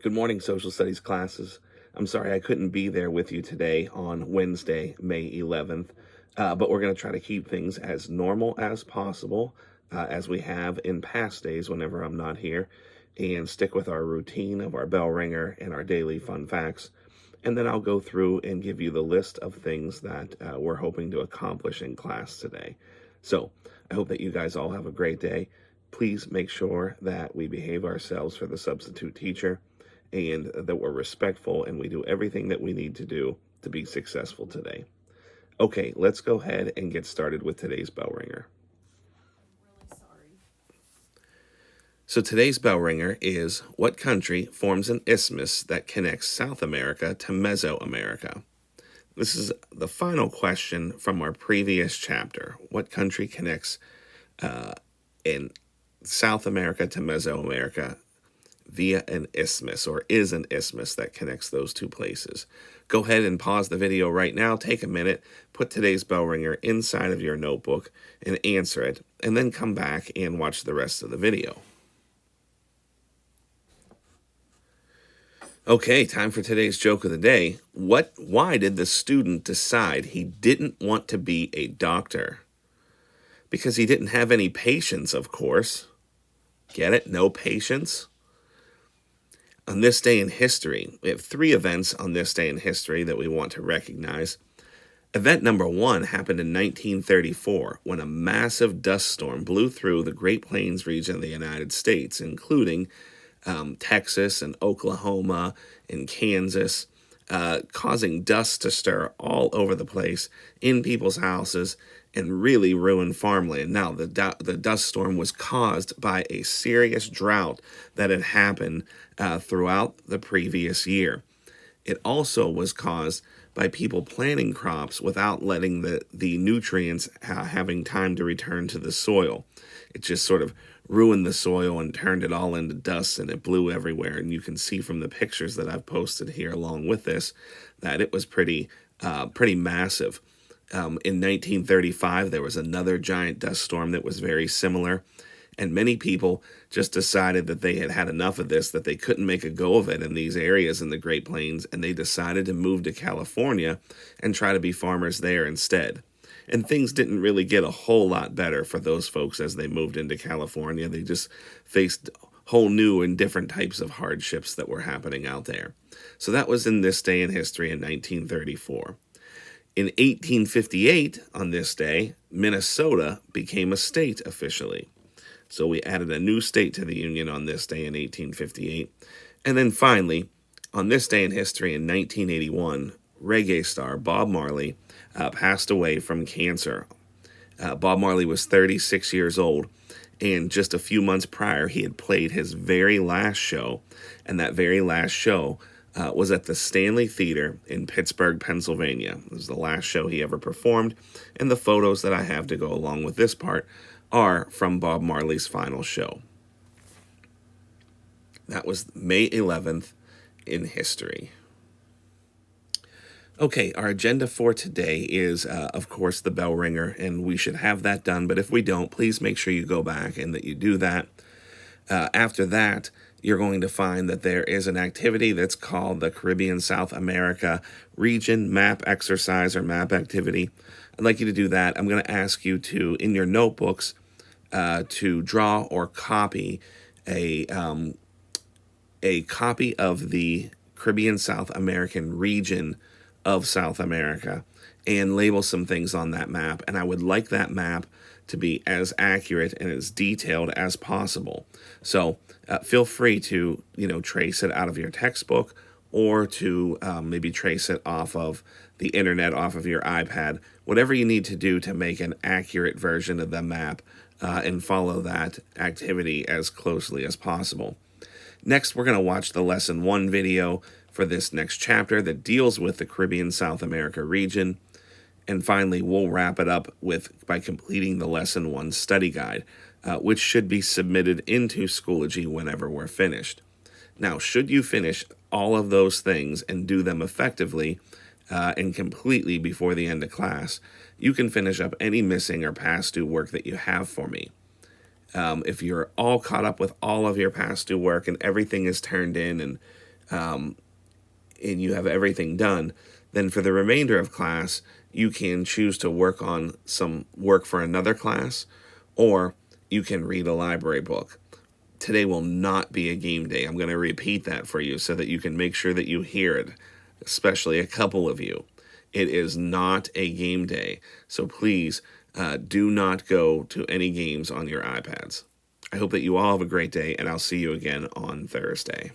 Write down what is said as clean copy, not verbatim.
Good morning, social studies classes. I'm sorry I couldn't be there with you today on Wednesday, May 11th, but we're going to try to keep things as normal as possible, as we have in past days whenever I'm not here, and stick with our routine of our bell ringer and our daily fun facts. And then I'll go through and give you the list of things that we're hoping to accomplish in class today. So I hope that you guys all have a great day. Please make sure that we behave ourselves for the substitute teacher and that we're respectful and we do everything that we need to do to be successful today. Okay, let's go ahead and get started with today's bell ringer. So today's bell ringer is, what country forms an isthmus that connects South America to Mesoamerica? This is the final question from our previous chapter. What country connects in South America to Mesoamerica via an isthmus, or is an isthmus that connects those two places? Go ahead and pause the video right now, take a minute, put today's bell ringer inside of your notebook and answer it, and then come back and watch the rest of the video. Okay, time for today's joke of the day. Why did the student decide he didn't want to be a doctor? Because he didn't have any patience, of course. Get it? No patience? On this day in history, we have 3 events on this day in history that we want to recognize. Event number 1 happened in 1934 when a massive dust storm blew through the Great Plains region of the United States, including Texas and Oklahoma and Kansas, causing dust to stir all over the place in people's houses and really ruin farmland. Now, the dust storm was caused by a serious drought that had happened throughout the previous year. It also was caused by people planting crops without letting the nutrients having time to return to the soil. It just sort of ruined the soil and turned it all into dust, and it blew everywhere. And you can see from the pictures that I've posted here along with this that it was pretty massive. In 1935, there was another giant dust storm that was very similar, and many people just decided that they had had enough of this, that they couldn't make a go of it in these areas in the Great Plains, and they decided to move to California and try to be farmers there instead. And things didn't really get a whole lot better for those folks as they moved into California. They just faced whole new and different types of hardships that were happening out there. So that was in this day in history in 1934. In 1858, on this day, Minnesota became a state officially. So we added a new state to the Union on this day in 1858. And then finally, on this day in history in 1981, reggae star Bob Marley passed away from cancer. Bob Marley was 36 years old, and just a few months prior, he had played his very last show, and that very last show was at the Stanley Theater in Pittsburgh, Pennsylvania. It was the last show he ever performed, and the photos that I have to go along with this part are from Bob Marley's final show. That was May 11th in history. Okay, our agenda for today is, of course, the bell ringer, and we should have that done, but if we don't, please make sure you go back and that you do that. After that, you're going to find that there is an activity that's called the Caribbean South America Region Map Exercise or Map Activity. I'd like you to do that. I'm going to ask you to, in your notebooks, to draw or copy a copy of the Caribbean South American region of South America and label some things on that map. And I would like that map to be as accurate and as detailed as possible. So feel free to, trace it out of your textbook or to maybe trace it off of the internet, off of your iPad, whatever you need to do to make an accurate version of the map and follow that activity as closely as possible. Next, we're going to watch the Lesson 1 video for this next chapter that deals with the Caribbean South America region. And finally, we'll wrap it up by completing the Lesson 1 study guide, which should be submitted into Schoology whenever we're finished. Now, should you finish all of those things and do them effectively and completely before the end of class, you can finish up any missing or past due work that you have for me. If you're all caught up with all of your past due work and everything is turned in and and you have everything done, then for the remainder of class, you can choose to work on some work for another class, or you can read a library book. Today will not be a game day. I'm going to repeat that for you so that you can make sure that you hear it, especially a couple of you. It is not a game day. So please do not go to any games on your iPads. I hope that you all have a great day, and I'll see you again on Thursday.